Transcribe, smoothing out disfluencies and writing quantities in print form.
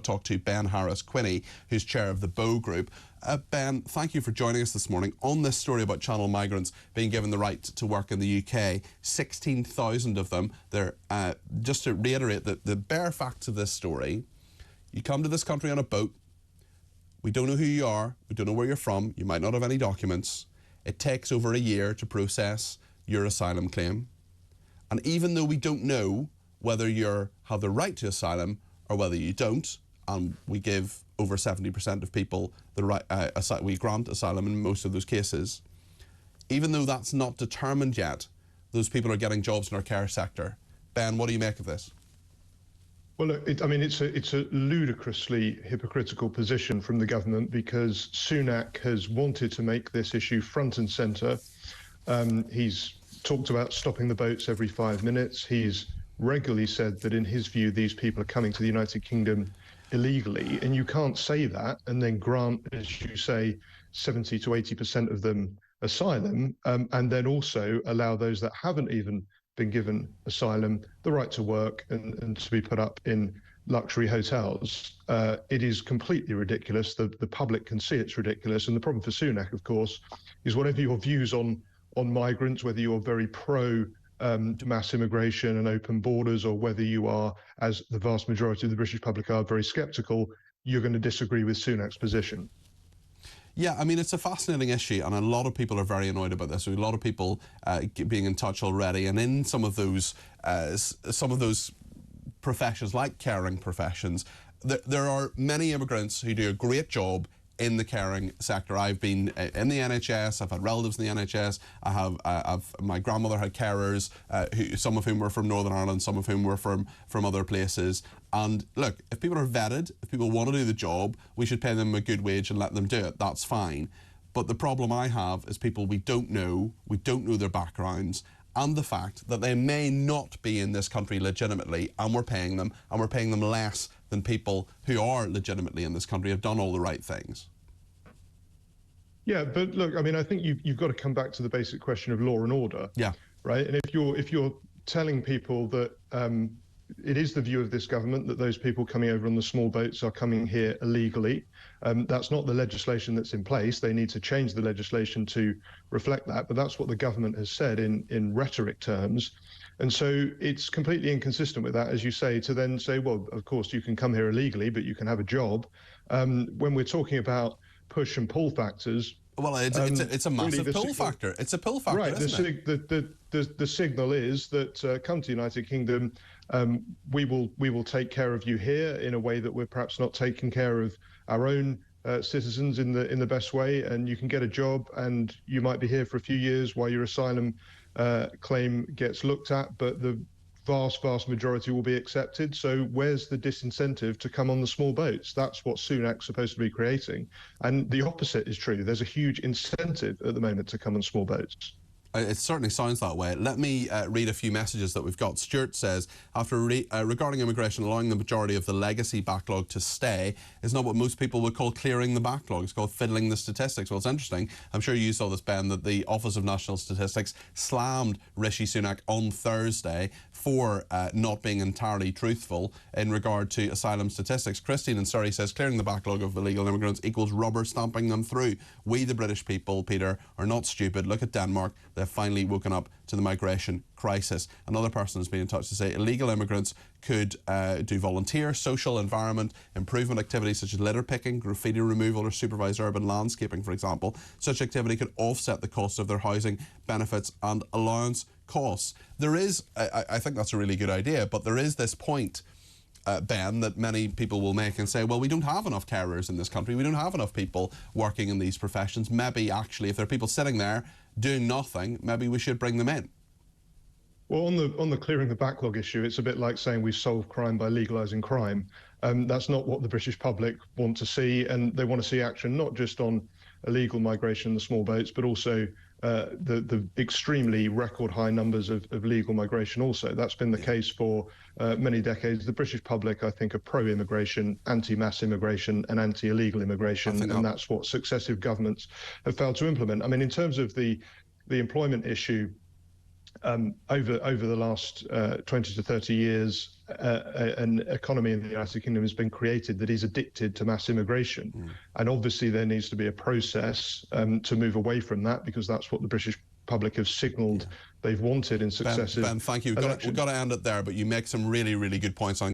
talk to Ben Harris-Quinney, who's chair of the Bow Group. Ben, thank you for joining us this morning on this story about channel migrants being given the right to work in the UK. 16,000 of them. Just to reiterate the bare facts of this story, you come to this country on a boat. We don't know who you are. We don't know where you're from. You might not have any documents. It takes over a year to process your asylum claim. And even though we don't know whether you have the right to asylum or whether you don't, and we give over 70% of people the right, we grant asylum in most of those cases, even though that's not determined yet, those people are getting jobs in our care sector. Ben, what do you make of this? Well, look, it's a ludicrously hypocritical position from the government, because Sunak has wanted to make this issue front and centre. He's talked about stopping the boats every 5 minutes. He's regularly said that in his view these people are coming to the United Kingdom illegally, and you can't say that and then grant, as you say, 70 to 80% of them asylum, and then also allow those that haven't even been given asylum the right to work and to be put up in luxury hotels. It is completely ridiculous. The public can see it's ridiculous, and the problem for Sunak, of course, is whatever your views on migrants, whether you're very pro mass immigration and open borders, or whether you are, as the vast majority of the British public are, very sceptical, you're going to disagree with Sunak's position. Yeah, I mean, it's a fascinating issue, and a lot of people are very annoyed about this. So a lot of people being in touch already, and in some of those professions, like caring professions, there are many immigrants who do a great job in the caring sector. I've been in the NHS, I've had relatives in the NHS, my grandmother had carers, some of whom were from Northern Ireland, some of whom were from other places. And look, if people are vetted, if people want to do the job, we should pay them a good wage and let them do it. That's fine. But the problem I have is people we don't know their backgrounds, and the fact that they may not be in this country legitimately, and we're paying them less than people who are legitimately in this country, have done all the right things. Yeah, but look, I mean, I think you've got to come back to the basic question of law and order. Yeah. Right. And if you're telling people that it is the view of this government that those people coming over on the small boats are coming here illegally, that's not the legislation that's in place. They need to change the legislation to reflect that. But that's what the government has said in rhetoric terms. And so it's completely inconsistent with that, as you say, to then say, well, of course, you can come here illegally, but you can have a job. When we're talking about push and pull factors. Well, it's a massive really pull factor. It's a pull factor, right, isn't it? The signal is that come to the United Kingdom, we will take care of you here in a way that we're perhaps not taking care of our own citizens in the best way, and you can get a job, and you might be here for a few years while your asylum claim gets looked at, but the vast majority will be accepted. So where's the disincentive to come on the small boats? That's what Sunak's supposed to be creating. And the opposite is true. There's a huge incentive at the moment to come on small boats. It certainly sounds that way. Let me read a few messages that we've got. Stuart says, regarding immigration, allowing the majority of the legacy backlog to stay is not what most people would call clearing the backlog. It's called fiddling the statistics. Well, it's interesting. I'm sure you saw this, Ben, that the Office of National Statistics slammed Rishi Sunak on Thursday for not being entirely truthful in regard to asylum statistics. Christine in Surrey says, clearing the backlog of illegal immigrants equals rubber stamping them through. We, the British people, Peter, are not stupid. Look at Denmark. They've finally woken up to the migration crisis. Another person has been in touch to say illegal immigrants could do volunteer, social, environment improvement activities such as litter picking, graffiti removal, or supervised urban landscaping, for example. Such activity could offset the cost of their housing, benefits and allowance costs. There is, I think that's a really good idea, but there is this point, Ben, that many people will make and say, well, we don't have enough carers in this country. We don't have enough people working in these professions. Maybe actually, if there are people sitting there doing nothing, maybe we should bring them in. Well, on the clearing the backlog issue, it's a bit like saying we've solved crime by legalising crime. That's not what the British public want to see, and they want to see action not just on illegal migration in the small boats, but also the extremely record high numbers of legal migration also. That's been the case for many decades. The British public, I think, are pro-immigration, anti-mass immigration and anti-illegal immigration, and that's what successive governments have failed to implement. I mean, in terms of the employment issue, over the last 20 to 30 years, an economy in the United Kingdom has been created that is addicted to mass immigration. And obviously there needs to be a process to move away from that, because that's what the British public have signalled they've wanted in successive Ben, thank you. We've got to end it there, but you make some really, really good points on